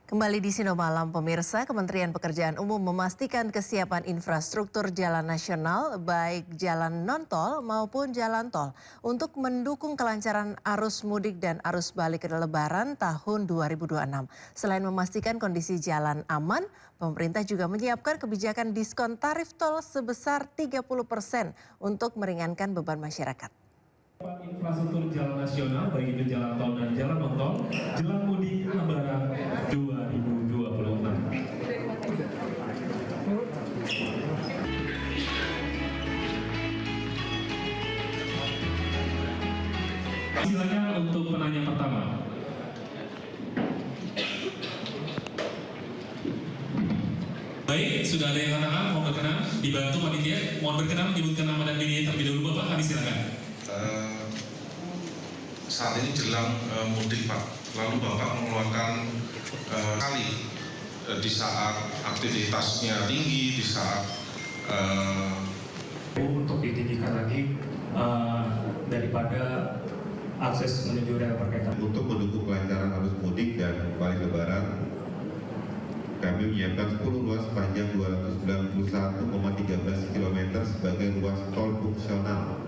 Kembali di Sino Malam, pemirsa, Kementerian Pekerjaan Umum memastikan kesiapan infrastruktur jalan nasional, baik jalan non-tol maupun jalan tol, untuk mendukung kelancaran arus mudik dan arus balik Lebaran tahun 2026. Selain memastikan kondisi jalan aman, pemerintah juga menyiapkan kebijakan diskon tarif tol sebesar 30% untuk meringankan beban masyarakat. Infrastruktur jalan nasional, baik itu jalan tol dan jalan non-tol, jelang mudik Lebaran 2026. Silakan untuk penanya pertama. Baik, sudah ada yang katakan mau berkenan, dibantu panitia, mohon berkenan menyebutkan nama dan diri terlebih dahulu Bapak, kami silakan. Saat ini jelang mudik Pak, lalu Bapak mengeluarkan kali di saat aktivitasnya tinggi, di saat untuk ditinggikan lagi daripada akses menuju rel berkaitan. Untuk mendukung kelancaran arus mudik dan balik Lebaran, kami menyiapkan 10 ruas panjang 291,13 km sebagai ruas tol fungsional,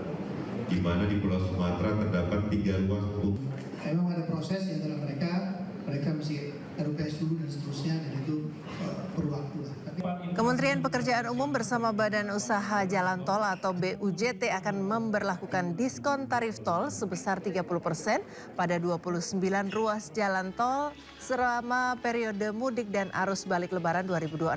di mana di Pulau Sumatera terdapat 3 ruas fungsional. Memang ada proses di antara mereka mesti RUPS dulu dan seterusnya, dan itu perlu waktu lah. Kementerian Pekerjaan Umum bersama Badan Usaha Jalan Tol atau BUJT akan memberlakukan diskon tarif tol sebesar 30% pada 29 ruas jalan tol selama periode mudik dan arus balik Lebaran 2026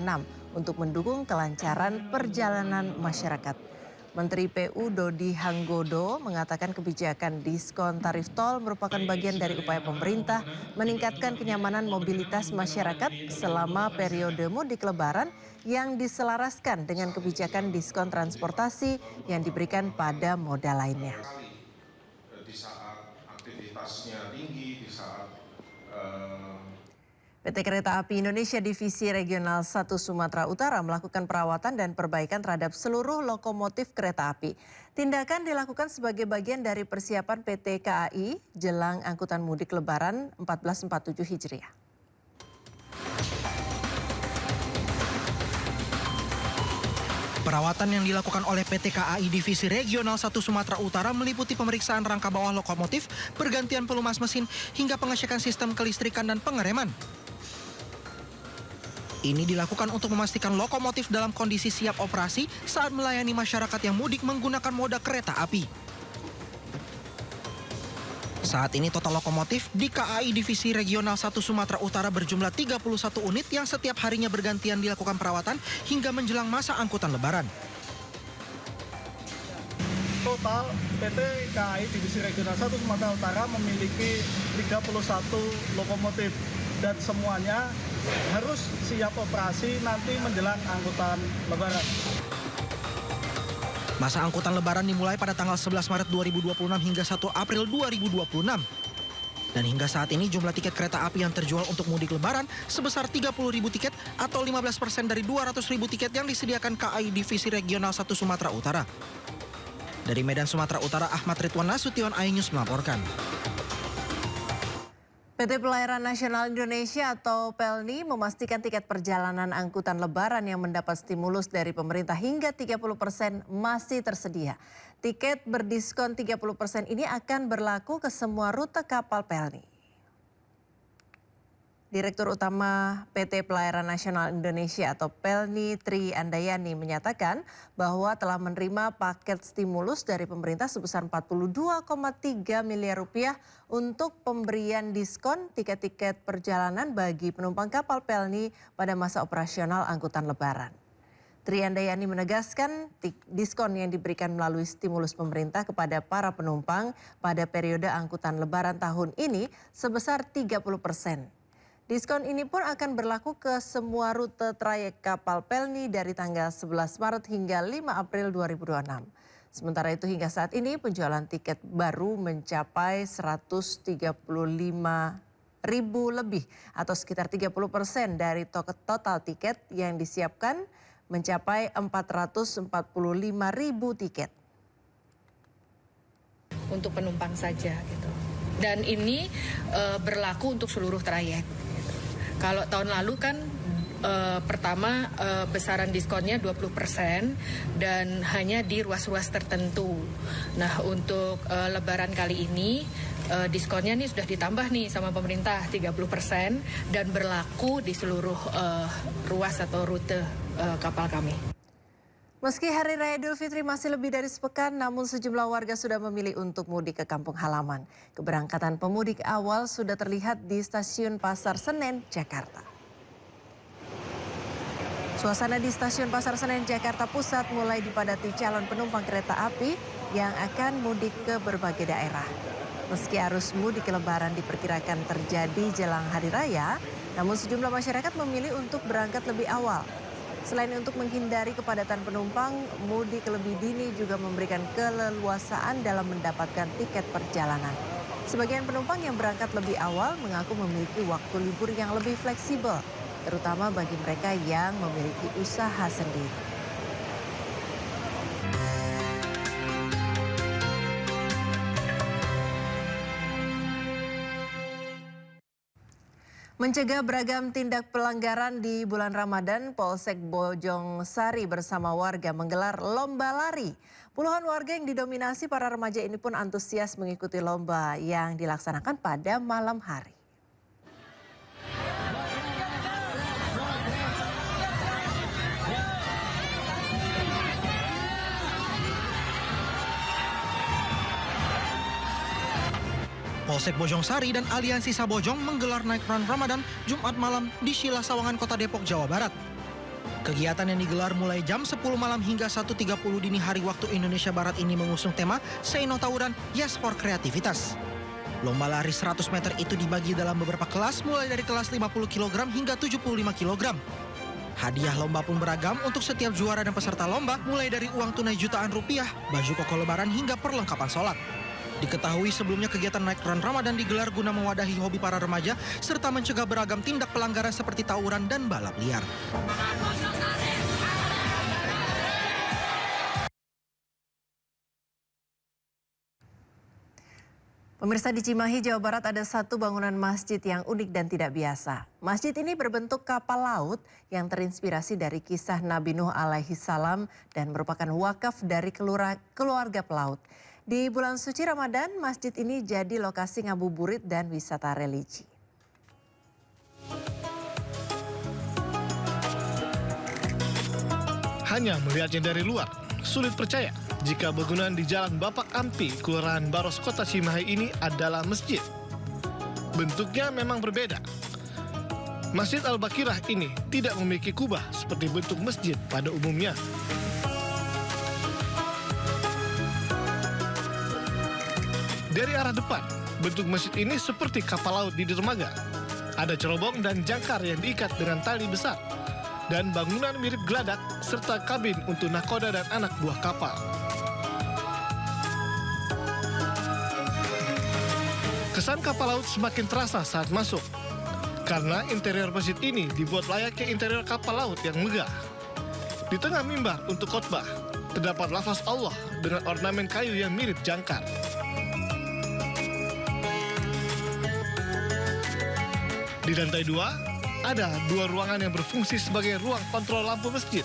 untuk mendukung kelancaran perjalanan masyarakat. Menteri PU Dodi Hanggodo mengatakan kebijakan diskon tarif tol merupakan bagian dari upaya pemerintah meningkatkan kenyamanan mobilitas masyarakat selama periode mudik Lebaran yang diselaraskan dengan kebijakan diskon transportasi yang diberikan pada moda lainnya. Di saat aktivitasnya tinggi, di saat PT Kereta Api Indonesia Divisi Regional 1 Sumatera Utara melakukan perawatan dan perbaikan terhadap seluruh lokomotif kereta api. Tindakan dilakukan sebagai bagian dari persiapan PT KAI jelang angkutan mudik Lebaran 1447 Hijriah. Perawatan yang dilakukan oleh PT KAI Divisi Regional 1 Sumatera Utara meliputi pemeriksaan rangka bawah lokomotif, pergantian pelumas mesin, hingga pengecekan sistem kelistrikan dan pengereman. Ini dilakukan untuk memastikan lokomotif dalam kondisi siap operasi saat melayani masyarakat yang mudik menggunakan moda kereta api. Saat ini total lokomotif di KAI Divisi Regional 1 Sumatera Utara berjumlah 31 unit yang setiap harinya bergantian dilakukan perawatan hingga menjelang masa angkutan Lebaran. Total PT KAI Divisi Regional 1 Sumatera Utara memiliki 31 lokomotif dan semuanya harus siap operasi nanti menjelang angkutan Lebaran. Masa angkutan Lebaran dimulai pada tanggal 11 Maret 2026 hingga 1 April 2026. Dan hingga saat ini jumlah tiket kereta api yang terjual untuk mudik Lebaran sebesar 30.000 tiket atau 15% dari 200.000 tiket yang disediakan KAI Divisi Regional 1 Sumatera Utara. Dari Medan, Sumatera Utara, Ahmad Ridwan Nasution, iNews melaporkan. PT Pelayaran Nasional Indonesia atau PELNI memastikan tiket perjalanan angkutan Lebaran yang mendapat stimulus dari pemerintah hingga 30% masih tersedia. Tiket berdiskon 30% ini akan berlaku ke semua rute kapal PELNI. Direktur Utama PT Pelayaran Nasional Indonesia atau PELNI Tri Andayani menyatakan bahwa telah menerima paket stimulus dari pemerintah sebesar 42,3 miliar rupiah untuk pemberian diskon tiket-tiket perjalanan bagi penumpang kapal PELNI pada masa operasional angkutan Lebaran. Tri Andayani menegaskan diskon yang diberikan melalui stimulus pemerintah kepada para penumpang pada periode angkutan Lebaran tahun ini sebesar 30%. Diskon ini pun akan berlaku ke semua rute trayek kapal PELNI dari tanggal 11 Maret hingga 5 April 2026. Sementara itu hingga saat ini penjualan tiket baru mencapai 135.000 lebih atau sekitar 30% dari total tiket yang disiapkan mencapai 445.000 tiket. Untuk penumpang saja gitu. Dan ini berlaku untuk seluruh trayek. Kalau tahun lalu kan pertama besaran diskonnya 20% dan hanya di ruas-ruas tertentu. Nah, untuk Lebaran kali ini diskonnya nih sudah ditambah nih sama pemerintah 30% dan berlaku di seluruh ruas atau rute kapal kami. Meski Hari Raya Idul Fitri masih lebih dari sepekan, namun sejumlah warga sudah memilih untuk mudik ke kampung halaman. Keberangkatan pemudik awal sudah terlihat di stasiun Pasar Senen, Jakarta. Suasana di stasiun Pasar Senen, Jakarta Pusat mulai dipadati calon penumpang kereta api yang akan mudik ke berbagai daerah. Meski arus mudik Lebaran diperkirakan terjadi jelang Hari Raya, namun sejumlah masyarakat memilih untuk berangkat lebih awal. Selain untuk menghindari kepadatan penumpang, mudik lebih dini juga memberikan keleluasaan dalam mendapatkan tiket perjalanan. Sebagian penumpang yang berangkat lebih awal mengaku memiliki waktu libur yang lebih fleksibel, terutama bagi mereka yang memiliki usaha sendiri. Mencegah beragam tindak pelanggaran di bulan Ramadan, Polsek Bojong Sari bersama warga menggelar lomba lari. Puluhan warga yang didominasi para remaja ini pun antusias mengikuti lomba yang dilaksanakan pada malam hari. Polsek Bojong Sari dan Aliansi Sabojong menggelar Night Run Ramadan Jumat malam di Shila Sawangan, Kota Depok, Jawa Barat. Kegiatan yang digelar mulai jam 10 malam hingga 1.30 dini hari waktu Indonesia Barat ini mengusung tema Say No Tawuran, Yes for Kreativitas. Lomba lari 100 meter itu dibagi dalam beberapa kelas mulai dari kelas 50 kg hingga 75 kg. Hadiah lomba pun beragam untuk setiap juara dan peserta lomba, mulai dari uang tunai jutaan rupiah, baju koko lebaran hingga perlengkapan sholat. Diketahui sebelumnya kegiatan Night Run Ramadan digelar guna mewadahi hobi para remaja serta mencegah beragam tindak pelanggaran seperti tawuran dan balap liar. Pemirsa, di Cimahi, Jawa Barat ada satu bangunan masjid yang unik dan tidak biasa. Masjid ini berbentuk kapal laut yang terinspirasi dari kisah Nabi Nuh alaihi salam dan merupakan wakaf dari keluarga pelaut. Di bulan suci Ramadan, masjid ini jadi lokasi ngabuburit dan wisata religi. Hanya melihatnya dari luar, sulit percaya jika bangunan di Jalan Bapak Ampi, Kelurahan Baros, Kota Cimahi ini adalah masjid. Bentuknya memang berbeda. Masjid Al-Bakirah ini tidak memiliki kubah seperti bentuk masjid pada umumnya. Dari arah depan, bentuk masjid ini seperti kapal laut di dermaga. Ada cerobong dan jangkar yang diikat dengan tali besar. Dan bangunan mirip geladak serta kabin untuk nahkoda dan anak buah kapal. Kesan kapal laut semakin terasa saat masuk. Karena interior masjid ini dibuat layaknya interior kapal laut yang megah. Di tengah mimbar untuk khotbah, terdapat lafaz Allah dengan ornamen kayu yang mirip jangkar. Di lantai 2, ada 2 ruangan yang berfungsi sebagai ruang kontrol lampu masjid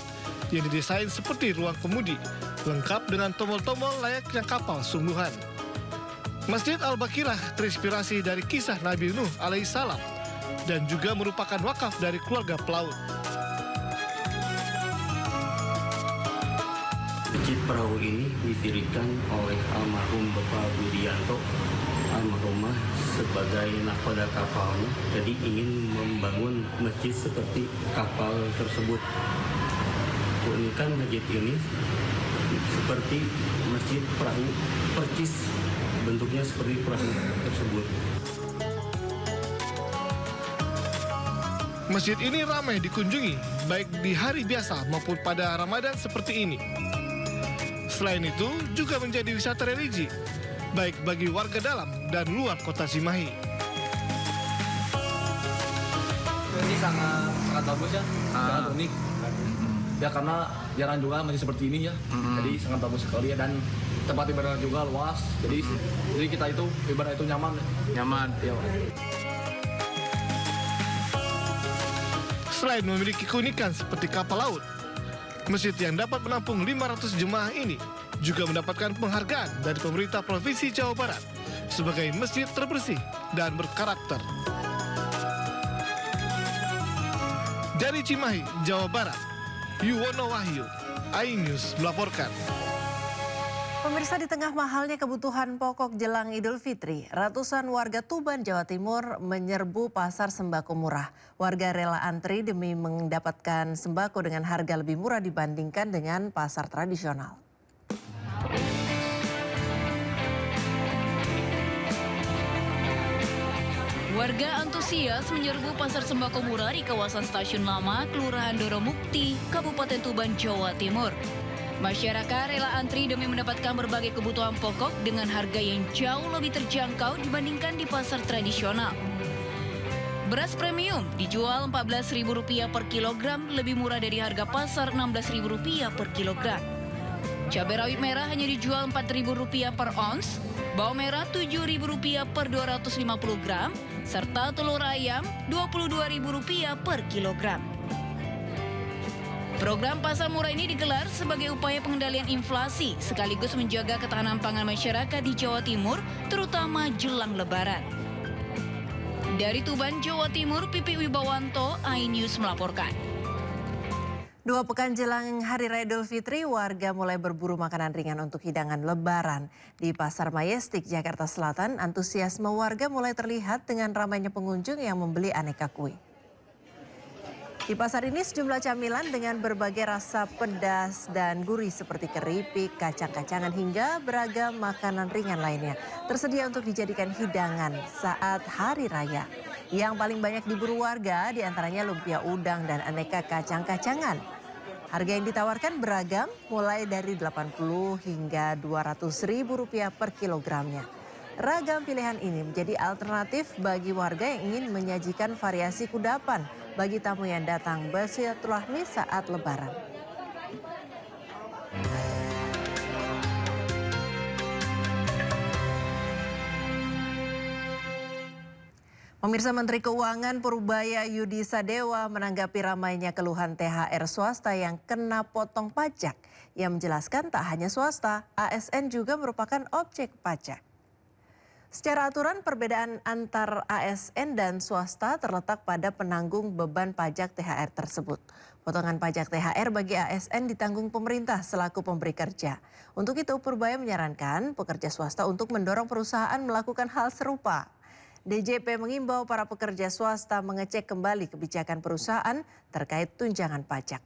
yang didesain seperti ruang kemudi, lengkap dengan tombol-tombol layaknya kapal sungguhan. Masjid Al-Bakirah terinspirasi dari kisah Nabi Nuh alaihissalam dan juga merupakan wakaf dari keluarga pelaut. Masjid Perahu ini didirikan oleh almarhum Bapak Budianto, almarhumah sebagai nahkoda kapalnya, jadi ingin membangun masjid seperti kapal tersebut. Keunikan masjid ini seperti masjid perahu, percis bentuknya seperti perahu tersebut. Masjid ini ramai dikunjungi, baik di hari biasa maupun pada Ramadan seperti ini. Selain itu, juga menjadi wisata religi, baik bagi warga dalam dan luar kota Cimahi. Ini sangat bagus ya, sangat unik. Ya karena jarang juga masih seperti ini ya, jadi sangat bagus sekali ya, dan tempat ibadah juga luas, jadi kita itu ibadah itu nyaman. Ya. Selain memiliki keunikan seperti kapal laut, masjid yang dapat menampung 500 jemaah ini juga mendapatkan penghargaan dari pemerintah Provinsi Jawa Barat sebagai masjid terbersih dan berkarakter. Dari Cimahi, Jawa Barat, Yuwono Wahyu, iNews melaporkan. Pemirsa, di tengah mahalnya kebutuhan pokok jelang Idul Fitri, ratusan warga Tuban, Jawa Timur menyerbu pasar sembako murah. Warga rela antri demi mendapatkan sembako dengan harga lebih murah dibandingkan dengan pasar tradisional. Warga antusias menyerbu pasar sembako murah di kawasan Stasiun Lama, Kelurahan Doromukti, Kabupaten Tuban, Jawa Timur. Masyarakat rela antri demi mendapatkan berbagai kebutuhan pokok dengan harga yang jauh lebih terjangkau dibandingkan di pasar tradisional. Beras premium dijual Rp14.000 per kilogram, lebih murah dari harga pasar Rp16.000 per kilogram. Cabai rawit merah hanya dijual Rp4.000 per ons, bawang merah Rp7.000 per 250 gram, serta telur ayam Rp22.000 per kilogram. Program pasar murah ini digelar sebagai upaya pengendalian inflasi sekaligus menjaga ketahanan pangan masyarakat di Jawa Timur, terutama jelang Lebaran. Dari Tuban, Jawa Timur, Pipi Wibawanto, iNews melaporkan. 2 pekan jelang Hari Raya Idul Fitri, warga mulai berburu makanan ringan untuk hidangan Lebaran. Di Pasar Majestic, Jakarta Selatan, antusiasme warga mulai terlihat dengan ramainya pengunjung yang membeli aneka kue. Di pasar ini sejumlah camilan dengan berbagai rasa pedas dan gurih seperti keripik, kacang-kacangan hingga beragam makanan ringan lainnya tersedia untuk dijadikan hidangan saat Hari Raya. Yang paling banyak diburu warga diantaranya lumpia udang dan aneka kacang-kacangan. Harga yang ditawarkan beragam mulai dari Rp80 hingga Rp200.000 per kilogramnya. Ragam pilihan ini menjadi alternatif bagi warga yang ingin menyajikan variasi kudapan bagi tamu yang datang bersilaturahmi saat Lebaran. Pemirsa, Menteri Keuangan Purbaya Yudi Sadewa menanggapi ramainya keluhan THR swasta yang kena potong pajak. Ia menjelaskan tak hanya swasta, ASN juga merupakan objek pajak. Secara aturan, perbedaan antar ASN dan swasta terletak pada penanggung beban pajak THR tersebut. Potongan pajak THR bagi ASN ditanggung pemerintah selaku pemberi kerja. Untuk itu, Purbaya menyarankan pekerja swasta untuk mendorong perusahaan melakukan hal serupa. DJP mengimbau para pekerja swasta mengecek kembali kebijakan perusahaan terkait tunjangan pajak.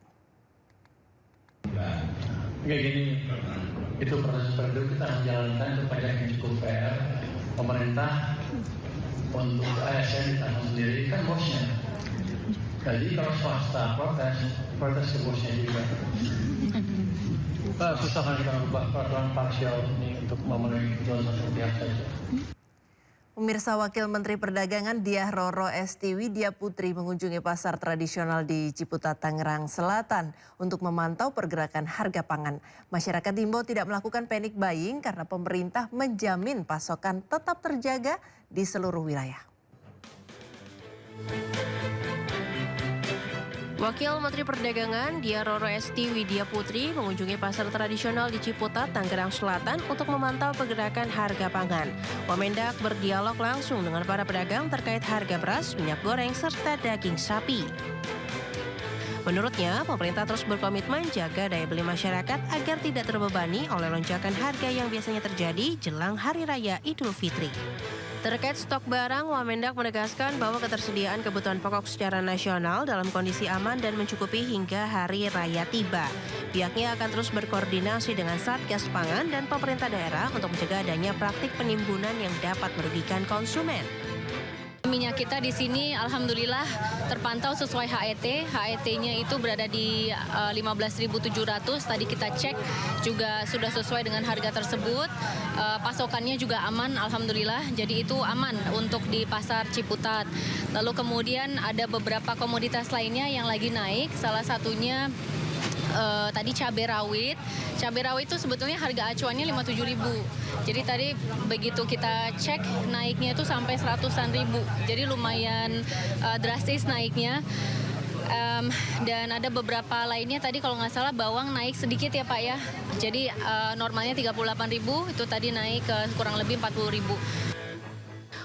Kayak gini, itu proses periode kita menjalankan itu pajak yang cukup fair. Pemerintah untuk ASN ditanggung sendiri kan bosnya. Jadi kalau swasta protes ke bosnya juga. Susah kan kita mengubah peraturan parsial ini untuk memenuhi kebutuhan satu pihak saja. Pemirsa, Wakil Menteri Perdagangan Diah Roro Esti Widya Putri mengunjungi pasar tradisional di Ciputat, Tangerang Selatan untuk memantau pergerakan harga pangan. Masyarakat diimbau tidak melakukan panic buying karena pemerintah menjamin pasokan tetap terjaga di seluruh wilayah. Wakil Menteri Perdagangan Diah Roro Esti Widya Putri mengunjungi pasar tradisional di Ciputat, Tangerang Selatan untuk memantau pergerakan harga pangan. Wamendak berdialog langsung dengan para pedagang terkait harga beras, minyak goreng, serta daging sapi. Menurutnya, pemerintah terus berkomitmen jaga daya beli masyarakat agar tidak terbebani oleh lonjakan harga yang biasanya terjadi jelang Hari Raya Idul Fitri. Terkait stok barang, Wamendak menegaskan bahwa ketersediaan kebutuhan pokok secara nasional dalam kondisi aman dan mencukupi hingga Hari Raya tiba. Pihaknya akan terus berkoordinasi dengan Satgas Pangan dan pemerintah daerah untuk mencegah adanya praktik penimbunan yang dapat merugikan konsumen. Minyak kita di sini alhamdulillah terpantau sesuai HET. HET-nya itu berada di 15.700. Tadi kita cek juga sudah sesuai dengan harga tersebut. Pasokannya juga aman alhamdulillah. Jadi itu aman untuk di pasar Ciputat. Lalu kemudian ada beberapa komoditas lainnya yang lagi naik. Salah satunya tadi cabai rawit. Cabai rawit itu sebetulnya harga acuannya 57.000. Jadi tadi begitu kita cek naiknya itu sampai 100-an ribu. Jadi lumayan drastis naiknya. Dan ada beberapa lainnya tadi kalau nggak salah bawang naik sedikit ya Pak ya. Jadi normalnya 38.000 itu tadi naik ke kurang lebih 40.000.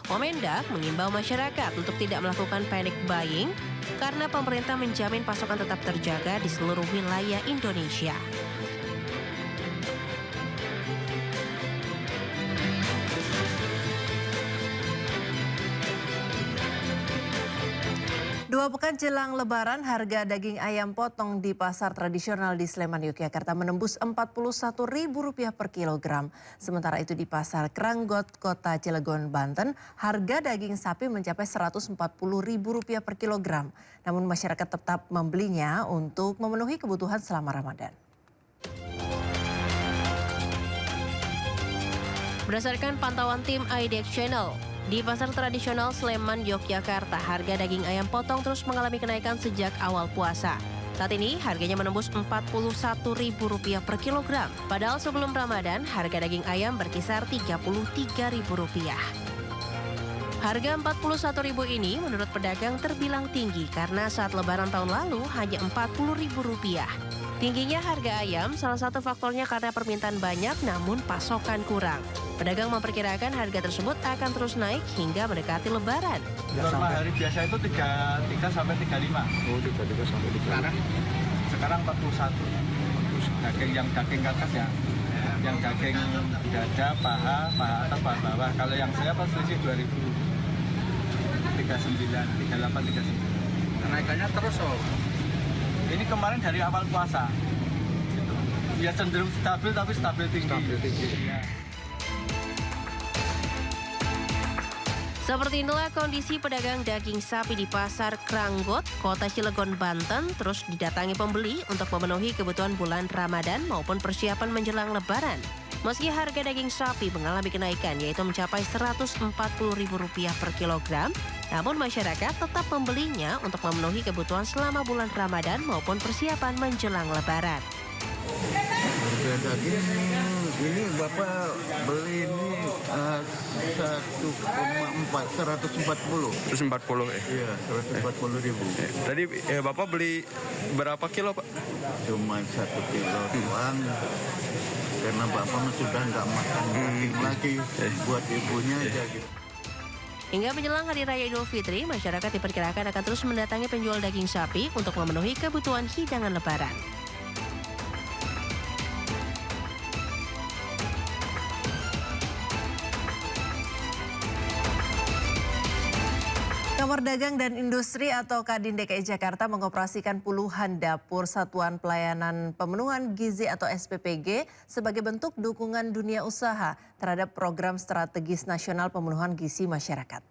Wamendak mengimbau masyarakat untuk tidak melakukan panic buying karena pemerintah menjamin pasokan tetap terjaga di seluruh wilayah Indonesia. Dua pekan jelang Lebaran, harga daging ayam potong di pasar tradisional di Sleman, Yogyakarta menembus Rp41.000 per kilogram. Sementara itu di pasar Kranggot, Kota Cilegon, Banten, harga daging sapi mencapai Rp140.000 per kilogram. Namun masyarakat tetap membelinya untuk memenuhi kebutuhan selama Ramadan. Berdasarkan pantauan tim IDX Channel, di pasar tradisional Sleman, Yogyakarta, harga daging ayam potong terus mengalami kenaikan sejak awal puasa. Saat ini harganya menembus Rp41.000 per kilogram. Padahal sebelum Ramadan, harga daging ayam berkisar Rp33.000. Harga Rp41.000 ini menurut pedagang terbilang tinggi karena saat Lebaran tahun lalu hanya Rp40.000. Tingginya harga ayam salah satu faktornya karena permintaan banyak namun pasokan kurang. Pedagang memperkirakan harga tersebut akan terus naik hingga mendekati Lebaran. Normal hari biasa itu 33 sampai 35. Oh, 33 sampai 35. Sekarang 41. Yang daging atas ya. Yang daging dada, paha atas, paha bawah. Kalau yang saya pas selisih 2.000. 39, 38, 39. Kenaikannya terus Ini kemarin dari awal puasa. Ya cenderung stabil tapi stabil tinggi. Ya. Seperti inilah kondisi pedagang daging sapi di Pasar Kranggot, Kota Cilegon, Banten terus didatangi pembeli untuk memenuhi kebutuhan bulan Ramadan maupun persiapan menjelang Lebaran. Meski harga daging sapi mengalami kenaikan yaitu mencapai Rp140.000 per kilogram, namun masyarakat tetap membelinya untuk memenuhi kebutuhan selama bulan Ramadan maupun persiapan menjelang Lebaran. Harga daging ini Bapak beli ini 1,4, 140. 140 ya? Iya, 140.000. Tadi Bapak beli berapa kilo Pak? Cuma 1 kilo doang. Karena Bapak sudah nggak makan daging lagi, buat ibunya aja gitu. Hingga menjelang Hari Raya Idul Fitri, masyarakat diperkirakan akan terus mendatangi penjual daging sapi untuk memenuhi kebutuhan hidangan Lebaran. Kamar Dagang dan Industri atau Kadin DKI Jakarta mengoperasikan puluhan dapur Satuan Pelayanan Pemenuhan Gizi atau SPPG sebagai bentuk dukungan dunia usaha terhadap program strategis nasional pemenuhan gizi masyarakat.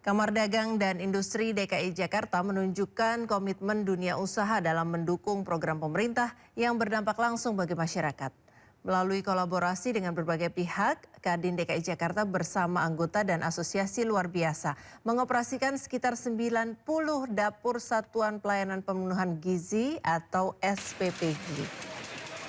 Kamar Dagang dan Industri DKI Jakarta menunjukkan komitmen dunia usaha dalam mendukung program pemerintah yang berdampak langsung bagi masyarakat. Melalui kolaborasi dengan berbagai pihak, Kadin DKI Jakarta bersama anggota dan asosiasi luar biasa mengoperasikan sekitar 90 dapur Satuan Pelayanan Pemenuhan Gizi atau SPPG.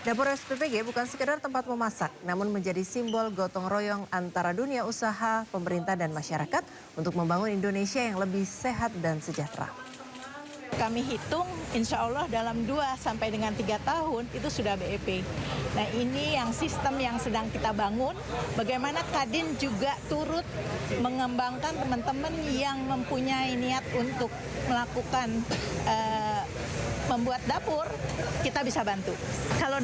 Dapur SPPG bukan sekedar tempat memasak, namun menjadi simbol gotong royong antara dunia usaha, pemerintah dan masyarakat untuk membangun Indonesia yang lebih sehat dan sejahtera. Kami hitung insya Allah dalam 2 sampai dengan 3 tahun itu sudah BEP. Nah ini yang sistem yang sedang kita bangun, bagaimana Kadin juga turut mengembangkan teman-teman yang mempunyai niat untuk melakukan membuat dapur, kita bisa bantu. Kalau